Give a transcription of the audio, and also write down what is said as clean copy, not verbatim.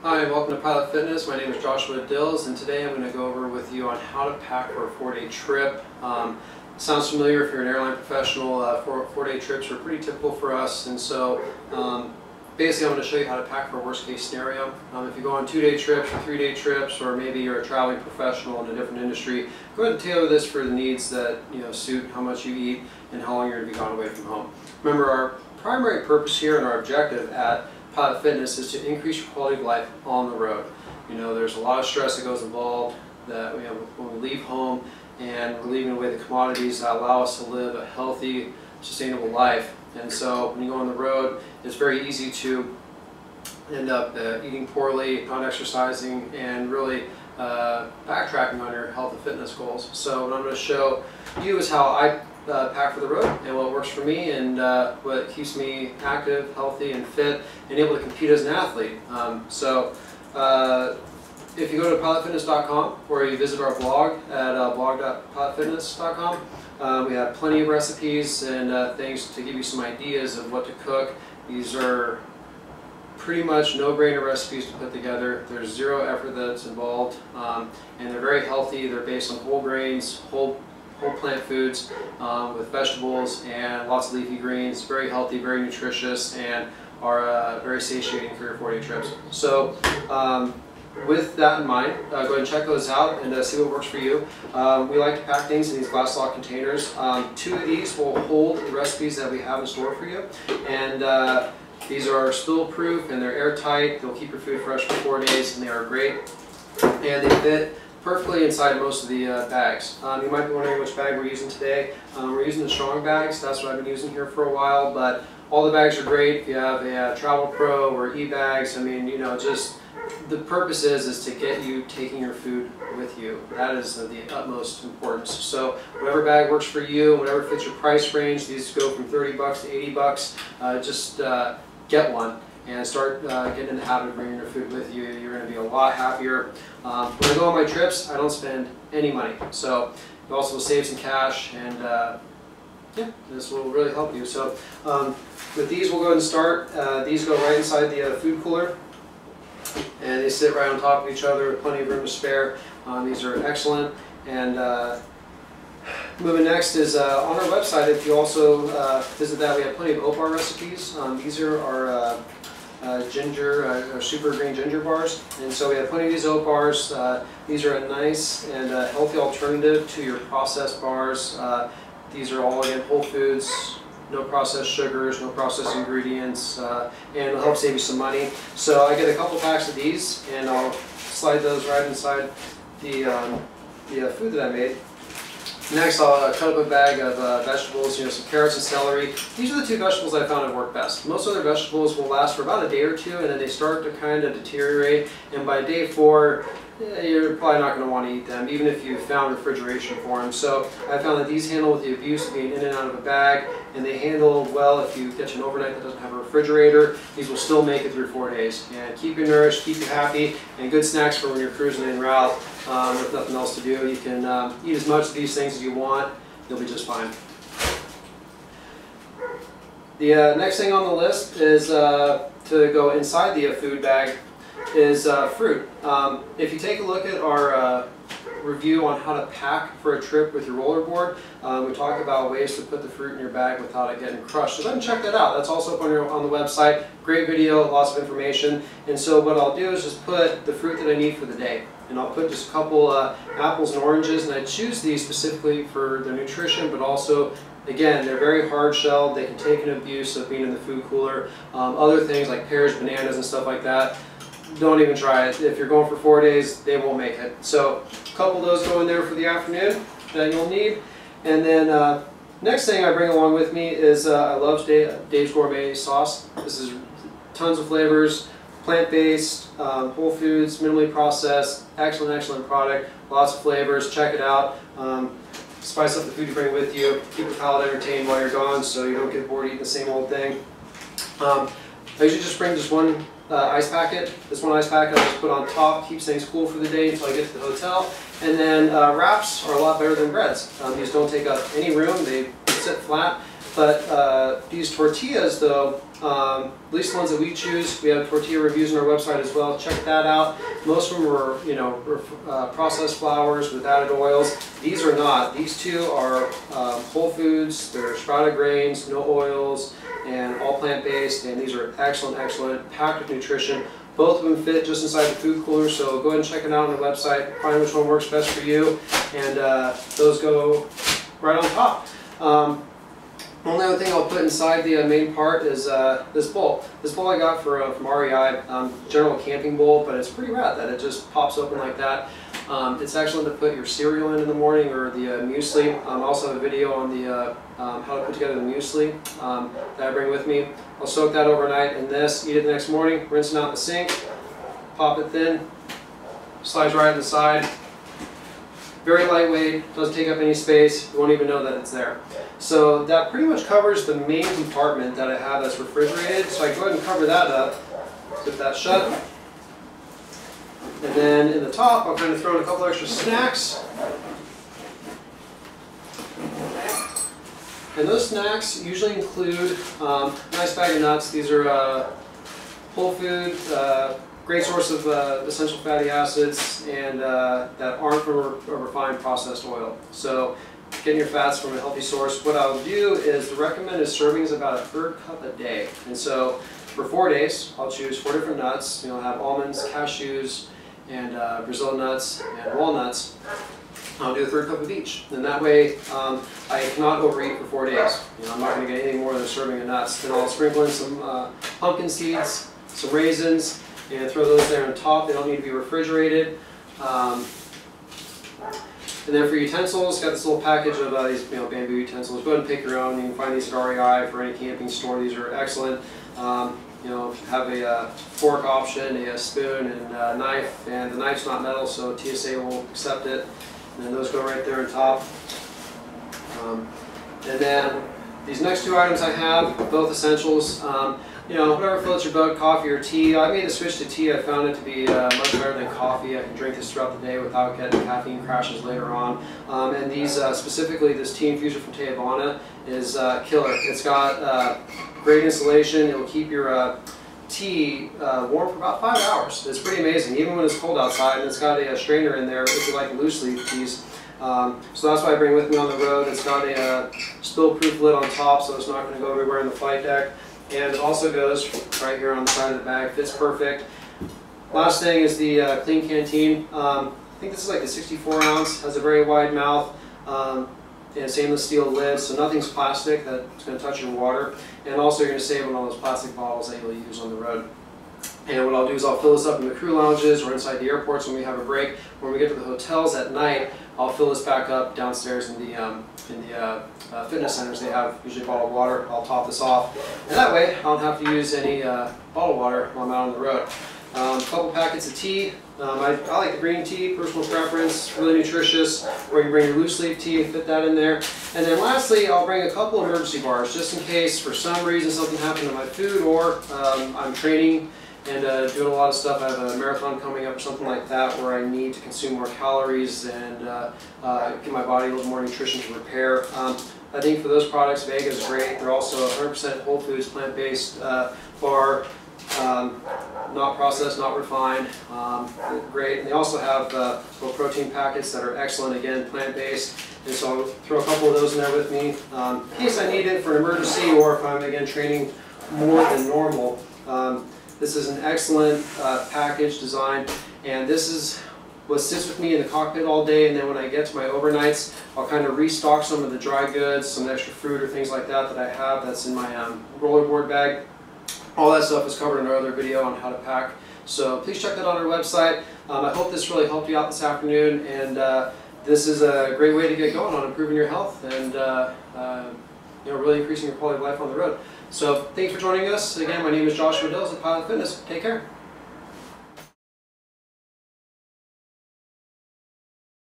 Hi, and welcome to Pilot Fitness. My name is Joshua Dills, and today I'm going to go over with you on how to pack for a 4-day trip. Sounds familiar if you're an airline professional. Four-day trips are pretty typical for us, and so basically I'm going to show you how to pack for a worst-case scenario. If you go on 2-day trips or 3-day trips, or maybe you're a traveling professional in a different industry, go ahead and tailor this for the needs that suit how much you eat and how long you're going to be gone away from home. Remember, our primary purpose here and our objective at Pilot Fitness is to increase your quality of life on the road. There's a lot of stress that goes involved that when we leave home, and we're leaving away the commodities that allow us to live a healthy, sustainable life. And so when you go on the road, it's very easy to end up eating poorly, not exercising, and really backtracking on your health and fitness goals. So what I'm going to show you is how I pack for the road and what works for me and what keeps me active, healthy, and fit, and able to compete as an athlete. If you go to pilotfitness.com, or you visit our blog at blog.pilotfitness.com, we have plenty of recipes and things to give you some ideas of what to cook. These are pretty much no-brainer recipes to put together. There's zero effort that's involved, and they're very healthy. They're based on whole grains, whole plant foods with vegetables and lots of leafy greens. Very healthy, very nutritious, and are very satiating for your 4-day trips. So with that in mind, go ahead and check those out and see what works for you. We like to pack things in these glass lock containers. 2 of these will hold the recipes that we have in store for you, and these are spill proof and they're airtight. They'll keep your food fresh for 4 days, and they are great, and they fit perfectly inside most of the bags. You might be wondering which bag we're using today. We're using the strong bags. That's what I've been using here for a while, but all the bags are great. If you have a Travel Pro or e-bags, just the purpose is to get you taking your food with you. That is the utmost importance. So whatever bag works for you, whatever fits your price range, these go from $30 to $80. Just get one and start getting in the habit of bringing your food with you. You're going to be a lot happier. When I go on my trips, I don't spend any money. So you also will save some cash, and yeah, this will really help you. So with these, we'll go ahead and start. These go right inside the food cooler, and they sit right on top of each other with plenty of room to spare. These are excellent. And moving next is on our website. If you also visit that, we have plenty of oat bar recipes. These are our super green ginger bars, and so we have plenty of these oat bars. These are a nice and healthy alternative to your processed bars. These are all, again, whole foods, no processed sugars, no processed ingredients, and it'll help save you some money. So I get a couple packs of these, and I'll slide those right inside the food that I made. Next, I'll cut up a bag of vegetables, some carrots and celery. These are the 2 vegetables I found have worked best. Most other vegetables will last for about a day or 2, and then they start to kind of deteriorate, and by day 4, you're probably not going to want to eat them, even if you found refrigeration for them. So I found that these handle with the abuse of being in and out of a bag, and they handle well if you catch an overnight that doesn't have a refrigerator. These will still make it through 4 days and keep you nourished, keep you happy, and good snacks for when you're cruising en route with nothing else to do. You can eat as much of these things as you want. You'll be just fine. The next thing on the list is to go inside the food bag is fruit. If you take a look at our review on how to pack for a trip with your rollerboard, we talk about ways to put the fruit in your bag without it getting crushed. So go ahead and check that out. That's also up on the website. Great video, lots of information. And so what I'll do is just put the fruit that I need for the day. And I'll put just a couple apples and oranges, and I choose these specifically for their nutrition, but also, again, they're very hard-shelled. They can take an abuse of being in the food cooler. Other things like pears, bananas, and stuff like that, don't even try it. If you're going for 4 days, they won't make it. So a couple of those go in there for the afternoon that you'll need. And then next thing I bring along with me is I love Dave's Gourmet Sauce. This is tons of flavors, plant-based, whole foods, minimally processed, excellent product, lots of flavors. Check it out. Spice up the food you bring with you. Keep your palate entertained while you're gone so you don't get bored eating the same old thing. I usually just bring just one ice packet. This one ice packet I just put on top, keeps things cool for the day until I get to the hotel. And then wraps are a lot better than breads. These don't take up any room. They sit flat. But these tortillas, though, at least the ones that we choose, we have tortilla reviews on our website as well. Check that out. Most of them are, processed flours with added oils. These are not. These two are whole foods. They're sprouted grains, no oils, and all plant-based. And these are excellent, excellent, packed with nutrition. Both of them fit just inside the food cooler, so go ahead and check it out on the website. Find which one works best for you, and those go right on top. Only other thing I'll put inside the main part is this bowl. This bowl I got from REI, general camping bowl, but it's pretty rad that it just pops open like that. It's excellent to put your cereal in the morning, or the muesli. I also have a video on the how to put together the muesli that I bring with me. I'll soak that overnight in this, eat it the next morning, rinse it out in the sink, pop it thin, slides right inside. Very lightweight, doesn't take up any space, you won't even know that it's there. So that pretty much covers the main compartment that I have that's refrigerated. So I go ahead and cover that up, zip that shut. And then in the top, I'll kind of throw in a couple extra snacks. And those snacks usually include a nice bag of nuts. These are whole food, great source of essential fatty acids, and that aren't from a refined processed oil. So getting your fats from a healthy source. What I'll do is the recommended serving is about 1/3 cup a day. And so for 4 days, I'll choose 4 different nuts. I'll have almonds, cashews, and Brazil nuts and walnuts. I'll do 1/3 cup of each. And that way, I cannot overeat for 4 days. I'm not going to get any more than a serving of nuts. Then I'll sprinkle in some pumpkin seeds, some raisins, and throw those there on top. They don't need to be refrigerated. And then for utensils, got this little package of these bamboo utensils. Go ahead and pick your own. You can find these at REI for any camping store. These are excellent. Have a fork option, a spoon, and a knife. And the knife's not metal, so TSA will accept it. And then those go right there on top. And then these next two items I have, both essentials. Whatever floats your boat, coffee or tea. I made the switch to tea. I found it to be much better than coffee. I can drink this throughout the day without getting caffeine crashes later on. And these, specifically this tea infuser from Teavana, is killer. It's got great insulation. It will keep your tea warm for about 5 hours. It's pretty amazing, even when it's cold outside. And it's got a strainer in there if you like loose leaf teas. So that's why I bring with me on the road. It's got a spill-proof lid on top, so it's not going to go everywhere in the flight deck. And it also goes right here on the side of the bag. Fits perfect. Last thing is the clean canteen. I think this is like a 64 ounce. Has a very wide mouth. And stainless steel lid, so nothing's plastic that's going to touch your water. And also you're going to save on all those plastic bottles that you'll use on the road. And what I'll do is I'll fill this up in the crew lounges or inside the airports when we have a break. When we get to the hotels at night, I'll fill this back up downstairs in the fitness centers. They have usually bottled water. I'll top this off. And that way I don't have to use any bottled water while I'm out on the road. A couple packets of tea. I like the green tea, personal preference, really nutritious. Or you bring your loose leaf tea and fit that in there. And then lastly, I'll bring a couple emergency bars just in case for some reason something happened to my food, or I'm training and doing a lot of stuff. I have a marathon coming up or something like that where I need to consume more calories and give my body a little more nutrition to repair. I think for those products, Vega is great. They're also 100% whole foods, plant-based bar. Not processed, not refined, great. And they also have little protein packets that are excellent, again, plant-based. And so I'll throw a couple of those in there with me in case I need it for an emergency, or if I'm, again, training more than normal. This is an excellent package design, and this is what sits with me in the cockpit all day. And then when I get to my overnights, I'll kind of restock some of the dry goods, some extra fruit or things like that that I have that's in my rollerboard bag. All that stuff is covered in our other video on how to pack. So please check that out on our website. I hope this really helped you out this afternoon, and this is a great way to get going on improving your health and really increasing your quality of life on the road. So thanks for joining us. Again, my name is Joshua Dills at Pilot Fitness. Take care.